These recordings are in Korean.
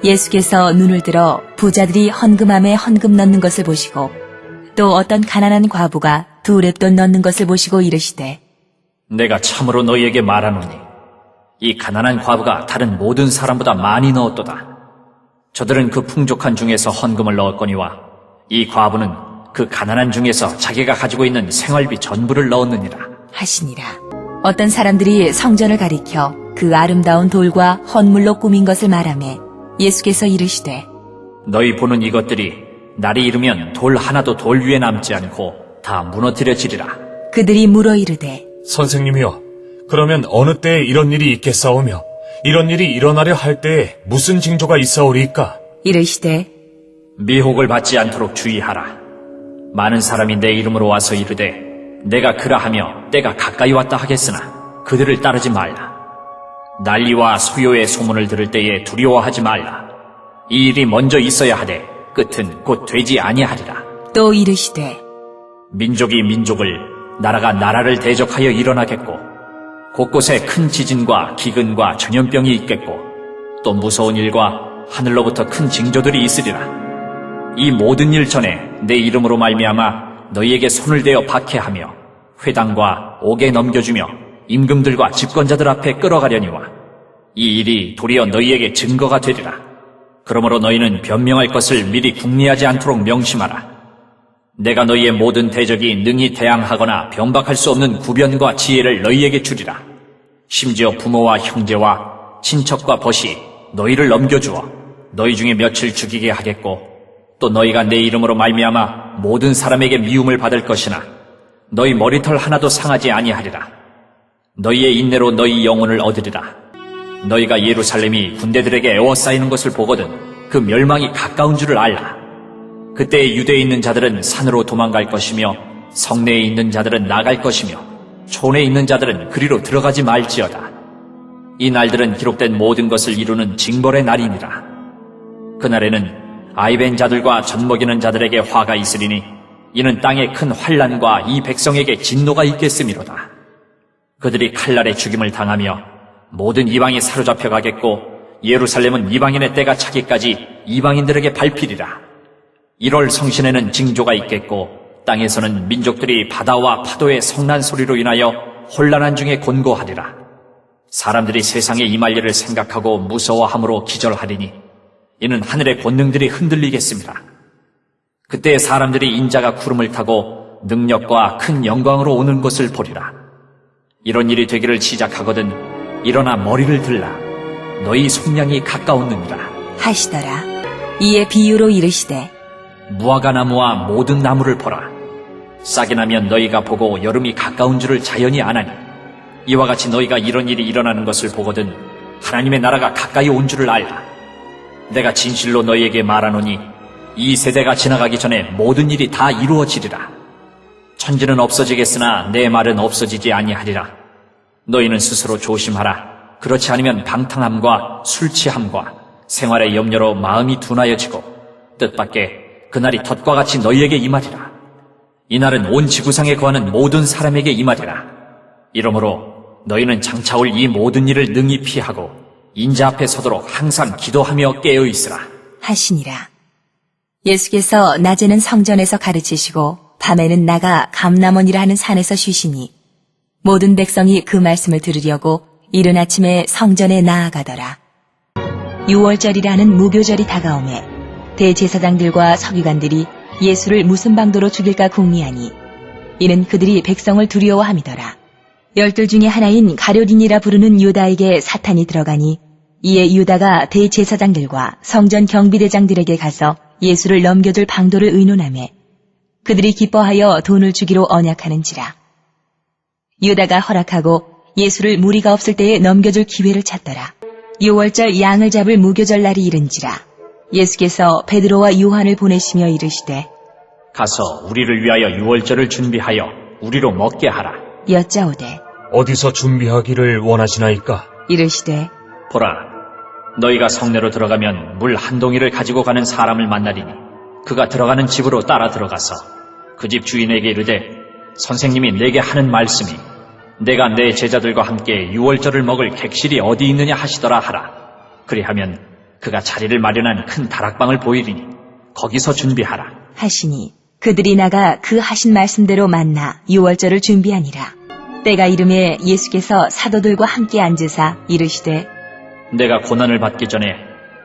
예수께서 눈을 들어 부자들이 헌금함에 헌금 넣는 것을 보시고 또 어떤 가난한 과부가 2렙돈 넣는 것을 보시고 이르시되 내가 참으로 너희에게 말하노니 이 가난한 과부가 다른 모든 사람보다 많이 넣었도다. 저들은 그 풍족한 중에서 헌금을 넣었거니와 이 과부는 그 가난한 중에서 자기가 가지고 있는 생활비 전부를 넣었느니라 하시니라. 어떤 사람들이 성전을 가리켜 그 아름다운 돌과 헌물로 꾸민 것을 말하매 예수께서 이르시되 너희 보는 이것들이 날이 이르면 돌 하나도 돌 위에 남지 않고 다 무너뜨려지리라. 그들이 물어 이르되 선생님이여, 그러면 어느 때에 이런 일이 있겠사오며 이런 일이 일어나려 할 때에 무슨 징조가 있사오리이까? 이르시되 미혹을 받지 않도록 주의하라. 많은 사람이 내 이름으로 와서 이르되 내가 그라하며 때가 가까이 왔다 하겠으나 그들을 따르지 말라. 난리와 소요의 소문을 들을 때에 두려워하지 말라. 이 일이 먼저 있어야 하되 끝은 곧 되지 아니하리라. 또 이르시되 민족이 민족을 나라가 나라를 대적하여 일어나겠고 곳곳에 큰 지진과 기근과 전염병이 있겠고 또 무서운 일과 하늘로부터 큰 징조들이 있으리라. 이 모든 일 전에 내 이름으로 말미암아 너희에게 손을 대어 박해하며 회당과 옥에 넘겨주며 임금들과 집권자들 앞에 끌어가려니와 이 일이 도리어 너희에게 증거가 되리라. 그러므로 너희는 변명할 것을 미리 궁리하지 않도록 명심하라. 내가 너희의 모든 대적이 능히 대항하거나 변박할 수 없는 구변과 지혜를 너희에게 주리라. 심지어 부모와 형제와 친척과 벗이 너희를 넘겨주어 너희 중에 며칠 죽이게 하겠고 또 너희가 내 이름으로 말미암아 모든 사람에게 미움을 받을 것이나 너희 머리털 하나도 상하지 아니하리라. 너희의 인내로 너희 영혼을 얻으리라. 너희가 예루살렘이 군대들에게 에워싸이는 것을 보거든 그 멸망이 가까운 줄을 알라. 그때 유대에 있는 자들은 산으로 도망갈 것이며 성내에 있는 자들은 나갈 것이며 촌에 있는 자들은 그리로 들어가지 말지어다. 이 날들은 기록된 모든 것을 이루는 징벌의 날이니라. 그날에는 아이벤 자들과 젖먹이는 자들에게 화가 있으리니 이는 땅에 큰 환난과 이 백성에게 진노가 있겠음이로다. 그들이 칼날에 죽임을 당하며 모든 이방이 사로잡혀 가겠고 예루살렘은 이방인의 때가 차기까지 이방인들에게 밟히리라. 1월 성신에는 징조가 있겠고 땅에서는 민족들이 바다와 파도의 성난 소리로 인하여 혼란한 중에 곤고하리라. 사람들이 세상에 임할 일을 생각하고 무서워함으로 기절하리니 이는 하늘의 권능들이 흔들리겠습니다. 그때 사람들이 인자가 구름을 타고 능력과 큰 영광으로 오는 것을 보리라. 이런 일이 되기를 시작하거든 일어나 머리를 들라. 너희 속량이 가까웠느니라 하시더라. 이에 비유로 이르시되 무화과나무와 모든 나무를 보라. 싹이 나면 너희가 보고 여름이 가까운 줄을 자연히 아나니 이와 같이 너희가 이런 일이 일어나는 것을 보거든 하나님의 나라가 가까이 온 줄을 알라. 내가 진실로 너희에게 말하노니 이 세대가 지나가기 전에 모든 일이 다 이루어지리라. 천지는 없어지겠으나 내 말은 없어지지 아니하리라. 너희는 스스로 조심하라. 그렇지 않으면 방탕함과 술취함과 생활의 염려로 마음이 둔하여지고 뜻밖의 그날이 덫과 같이 너희에게 임하리라. 이날은 온 지구상에 거하는 모든 사람에게 임하리라. 이러므로 너희는 장차 올 이 모든 일을 능히 피하고 인자 앞에 서도록 항상 기도하며 깨어있으라 하시니라. 예수께서 낮에는 성전에서 가르치시고 밤에는 나가 감람원이라 하는 산에서 쉬시니 모든 백성이 그 말씀을 들으려고 이른 아침에 성전에 나아가더라. 6월절이라는 무교절이 다가오매 대제사장들과 서기관들이 예수를 무슨 방도로 죽일까 궁리하니 이는 그들이 백성을 두려워함이더라. 12 중에 하나인 가룟인이라 부르는 유다에게 사탄이 들어가니 이에 유다가 대제사장들과 성전 경비대장들에게 가서 예수를 넘겨줄 방도를 의논하매 그들이 기뻐하여 돈을 주기로 언약하는지라. 유다가 허락하고 예수를 무리가 없을 때에 넘겨줄 기회를 찾더라. 6월절 양을 잡을 무교절 날이 이른지라. 예수께서 베드로와 요한을 보내시며 이르시되 가서 우리를 위하여 유월절을 준비하여 우리로 먹게 하라. 여짜오되 어디서 준비하기를 원하시나이까? 이르시되 보라, 너희가 성내로 들어가면 물 한 동이를 가지고 가는 사람을 만나리니 그가 들어가는 집으로 따라 들어가서 그 집 주인에게 이르되 선생님이 내게 하는 말씀이 내가 내 제자들과 함께 유월절을 먹을 객실이 어디 있느냐 하시더라 하라. 그리하면 그가 자리를 마련한 큰 다락방을 보이리니 거기서 준비하라. 하시니 그들이 나가 그 하신 말씀대로 만나 유월절을 준비하니라. 때가 이름에 예수께서 사도들과 함께 앉으사 이르시되 내가 고난을 받기 전에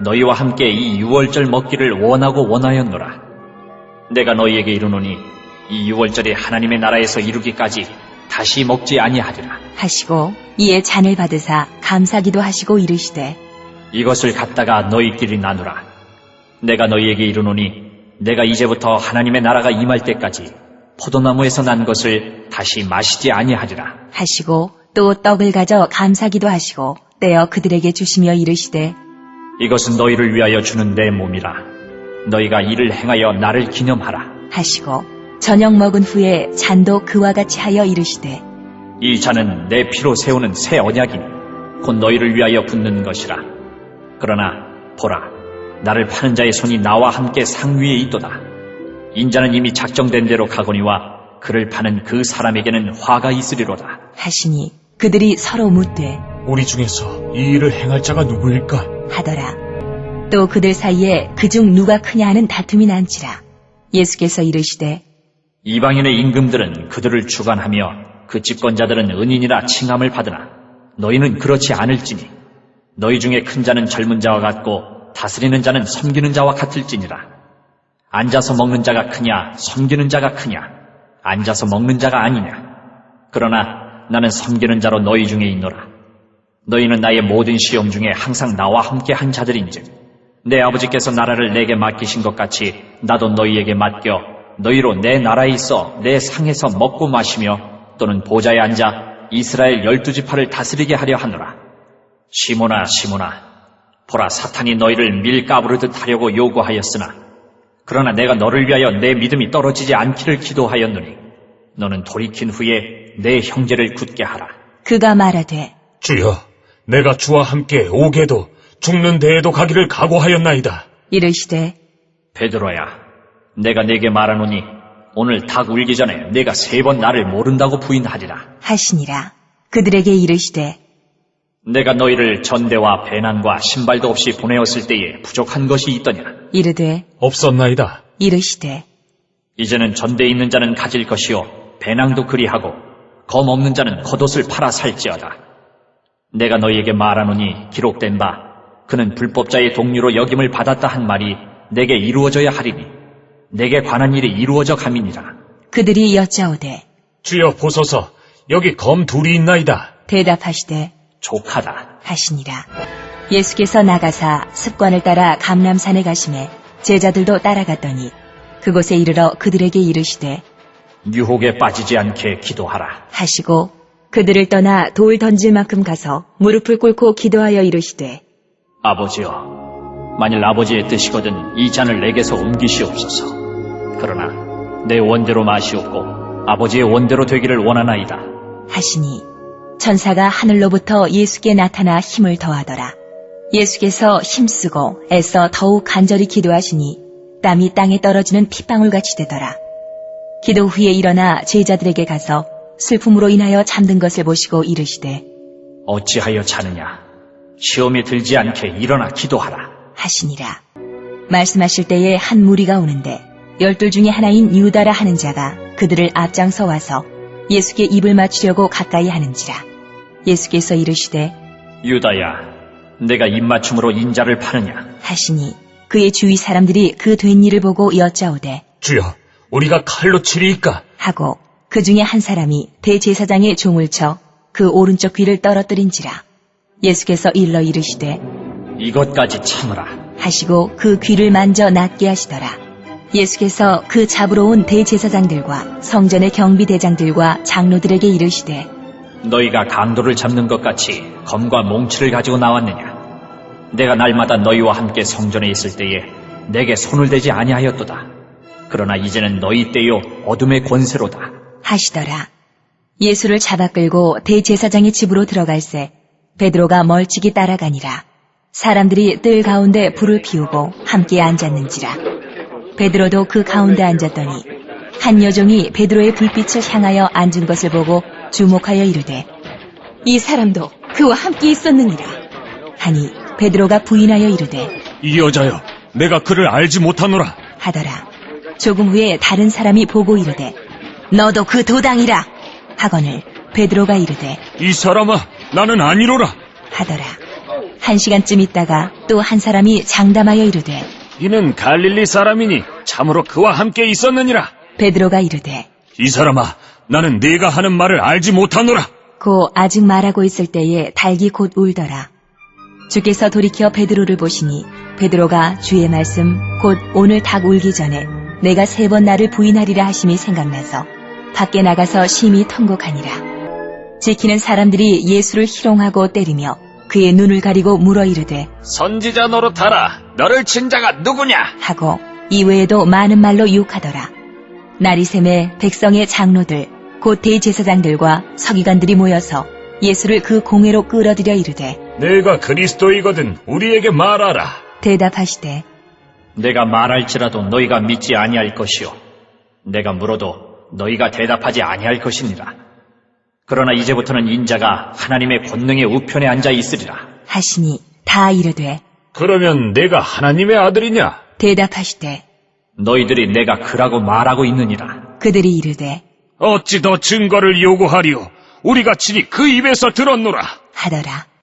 너희와 함께 이 유월절 먹기를 원하고 원하였노라. 내가 너희에게 이르노니 이 유월절이 하나님의 나라에서 이루기까지 다시 먹지 아니하리라. 하시고 이에 잔을 받으사 감사기도 하시고 이르시되 이것을 갖다가 너희끼리 나누라. 내가 너희에게 이르노니 내가 이제부터 하나님의 나라가 임할 때까지 포도나무에서 난 것을 다시 마시지 아니하리라. 하시고 또 떡을 가져 감사기도 하시고 떼어 그들에게 주시며 이르시되 이것은 너희를 위하여 주는 내 몸이라. 너희가 이를 행하여 나를 기념하라. 하시고 저녁 먹은 후에 잔도 그와 같이 하여 이르시되 이 잔은 내 피로 세우는 새 언약이니 곧 너희를 위하여 붓는 것이라. 그러나 보라, 나를 파는 자의 손이 나와 함께 상 위에 있도다. 인자는 이미 작정된 대로 가거니와 그를 파는 그 사람에게는 화가 있으리로다. 하시니 그들이 서로 묻되 우리 중에서 이 일을 행할 자가 누구일까? 하더라. 또 그들 사이에 그중 누가 크냐 하는 다툼이 난지라. 예수께서 이르시되 이방인의 임금들은 그들을 주관하며 그 집권자들은 은인이라 칭함을 받으나 너희는 그렇지 않을지니 너희 중에 큰 자는 젊은 자와 같고 다스리는 자는 섬기는 자와 같을지니라. 앉아서 먹는 자가 크냐 섬기는 자가 크냐 앉아서 먹는 자가 아니냐. 그러나 나는 섬기는 자로 너희 중에 있노라. 너희는 나의 모든 시험 중에 항상 나와 함께 한 자들인즉 내 아버지께서 나라를 내게 맡기신 것 같이 나도 너희에게 맡겨 너희로 내 나라에 있어 내 상에서 먹고 마시며 또는 보좌에 앉아 이스라엘 12지파를 다스리게 하려 하노라. 시몬아 시몬아, 보라, 사탄이 너희를 밀 까부르듯 하려고 요구하였으나 그러나 내가 너를 위하여 내 믿음이 떨어지지 않기를 기도하였노니 너는 돌이킨 후에 내 형제를 굳게 하라. 그가 말하되 주여, 내가 주와 함께 오게도 죽는 데에도 가기를 각오하였나이다. 이르시되 베드로야, 내가 네게 말하노니 오늘 닭 울기 전에 내가 3번 나를 모른다고 부인하리라. 하시니라. 그들에게 이르시되 내가 너희를 전대와 배낭과 신발도 없이 보내었을 때에 부족한 것이 있더냐? 이르되 없었나이다. 이르시되 이제는 전대에 있는 자는 가질 것이요 배낭도 그리하고 검 없는 자는 겉옷을 팔아 살지어다. 내가 너희에게 말하노니 기록된 바 그는 불법자의 동류로 여김을 받았다 한 말이 내게 이루어져야 하리니 내게 관한 일이 이루어져 감이니라. 그들이 여짜오되 주여 보소서, 여기 검 2이 있나이다. 대답하시되 족하다. 하시니라. 예수께서 나가사 습관을 따라 감람산에 가시매 제자들도 따라갔더니 그곳에 이르러 그들에게 이르시되 유혹에 빠지지 않게 기도하라. 하시고 그들을 떠나 돌 던질 만큼 가서 무릎을 꿇고 기도하여 이르시되 아버지여, 만일 아버지의 뜻이거든 이 잔을 내게서 옮기시옵소서. 그러나 내 원대로 마시옵고 아버지의 원대로 되기를 원하나이다. 하시니 천사가 하늘로부터 예수께 나타나 힘을 더하더라. 예수께서 힘쓰고 애써 더욱 간절히 기도하시니 땀이 땅에 떨어지는 핏방울같이 되더라. 기도 후에 일어나 제자들에게 가서 슬픔으로 인하여 잠든 것을 보시고 이르시되 어찌하여 자느냐? 시험에 들지 않게 일어나 기도하라. 하시니라. 말씀하실 때에 한 무리가 오는데 12 중에 하나인 유다라 하는 자가 그들을 앞장서 와서 예수께 입을 맞추려고 가까이 하는지라. 예수께서 이르시되 유다야, 내가 입맞춤으로 인자를 파느냐? 하시니 그의 주위 사람들이 그 된 일을 보고 여짜오되 주여, 우리가 칼로 치리이까? 하고 그 중에 한 사람이 대제사장의 종을 쳐 그 오른쪽 귀를 떨어뜨린지라. 예수께서 일러 이르시되 이것까지 참으라. 하시고 그 귀를 만져 낫게 하시더라. 예수께서 그 잡으러 온 대제사장들과 성전의 경비대장들과 장로들에게 이르시되 너희가 강도를 잡는 것 같이 검과 몽치를 가지고 나왔느냐? 내가 날마다 너희와 함께 성전에 있을 때에 내게 손을 대지 아니하였도다. 그러나 이제는 너희 때요 어둠의 권세로다. 하시더라. 예수를 잡아 끌고 대제사장의 집으로 들어갈새 베드로가 멀찍이 따라가니라. 사람들이 뜰 가운데 불을 피우고 함께 앉았는지라. 베드로도 그 가운데 앉았더니 한 여종이 베드로의 불빛을 향하여 앉은 것을 보고 주목하여 이르되 이 사람도 그와 함께 있었느니라 하니 베드로가 부인하여 이르되 이 여자여, 내가 그를 알지 못하노라. 하더라. 조금 후에 다른 사람이 보고 이르되 너도 그 도당이라 하거늘 베드로가 이르되 이 사람아, 나는 아니로라. 하더라. 1시간쯤 있다가 또 한 사람이 장담하여 이르되 이는 갈릴리 사람이니 참으로 그와 함께 있었느니라. 베드로가 이르되 이 사람아, 나는 네가 하는 말을 알지 못하노라. 고 아직 말하고 있을 때에 닭이 곧 울더라. 주께서 돌이켜 베드로를 보시니 베드로가 주의 말씀 곧 오늘 닭 울기 전에 내가 3번 나를 부인하리라 하심이 생각나서 밖에 나가서 심히 통곡하니라. 지키는 사람들이 예수를 희롱하고 때리며 그의 눈을 가리고 물어 이르되 선지자 노릇하라. 너를 친 자가 누구냐? 하고 이외에도 많은 말로 유혹하더라. 날이 새매 백성의 장로들 곧 대제사장들과 서기관들이 모여서 예수를 그 공회로 끌어들여 이르되 내가 그리스도이거든 우리에게 말하라. 대답하시되 내가 말할지라도 너희가 믿지 아니할 것이요. 내가 물어도 너희가 대답하지 아니할 것이니라. 그러나 이제부터는 인자가 하나님의 권능의 우편에 앉아 있으리라. 하시니 다 이르되 그러면 내가 하나님의 아들이냐? 대답하시되 너희들이 내가 그라고 말하고 있느니라. 그들이 이르되 어찌 더 증거를 요구하리오? 우리가 친히 그 입에서 들었노라. 하더라.